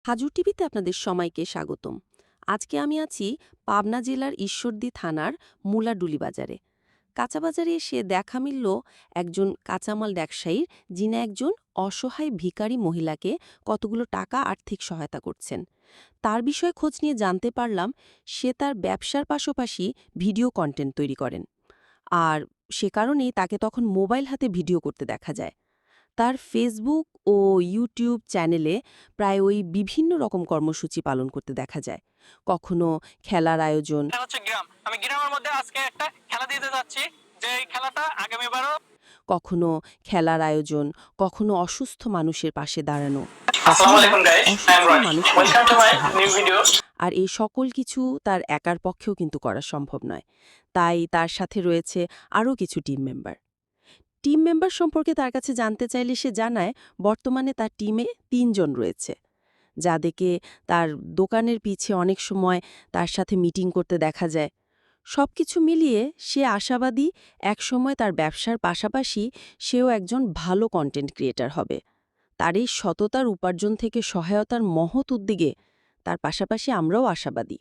হাজুর টিভিতে আপনাদের সবাইকে স্বাগতম। আজকে আমি আছি পাবনা জেলার ঈশ্বরদী থানার মুলাডুলি বাজারে। কাঁচাবাজারে এসে দেখা মিলল একজন কাঁচামাল ব্যবসায়ীর, যিনি একজন অসহায় ভিখারি মহিলাকে কতগুলো টাকা আর্থিক সহায়তা করছেন। তার বিষয়ে খোঁজ নিয়ে জানতে পারলাম সে তার ব্যবসার পাশাপাশি ভিডিও কন্টেন্ট তৈরি করেন। আর সে কারণেই তাকে তখন মোবাইল হাতে ভিডিও করতে দেখা যায়। তার ফেসবুক ও ইউটিউব চ্যানেলে প্রায় ওই বিভিন্ন রকম কর্মসূচি পালন করতে দেখা যায়। কখনো খেলার আয়োজন, এটা হচ্ছে গ্রাম। আমি গ্রামের মধ্যে আজকে একটা খেলা দিতে যাচ্ছি, যে এই খেলাটা আগামীবারও। কখনো খেলার আয়োজন, কখনো অসুস্থ মানুষের পাশে দাঁড়ানো, আসসালামু কখনো আলাইকুম গাইস, আই এম অসুস্থ রনি। মানুষের ওয়েলকাম টু মাই সাহায্য। New video. আর এই সকল কিছু তার একার পক্ষেও কিন্তু করা সম্ভব নয়। তাই তার সাথে রয়েছে আরও কিছু টিম মেম্বার। টিম মেম্বার সম্পর্কে তার কাছে জানতে চাইলে সে জানায় বর্তমানে তার টিমে ৩ জন রয়েছে, যাদেরকে তার দোকানের পিছে অনেক সময় তার সাথে মিটিং করতে দেখা যায়। সবকিছু মিলিয়ে সে আশাবাদী একসময় তার ব্যবসার পাশাপাশি সেও একজন ভালো কন্টেন্ট ক্রিয়েটর হবে। তার এই সততার উপার্জন থেকে সহায়তার মহৎ উদ্যোগে তার পাশাপাশি আমরাও আশাবাদী।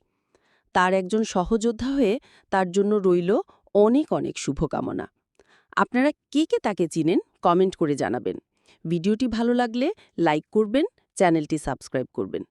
তার একজন সহযোদ্ধা হয়ে তার জন্য রইল অনেক অনেক শুভকামনা। আপনারা কে কে তাকে চিনেন কমেন্ট করে জানাবেন। ভিডিওটি ভালো লাগলে লাইক করবেন, চ্যানেলটি সাবস্ক্রাইব করবেন।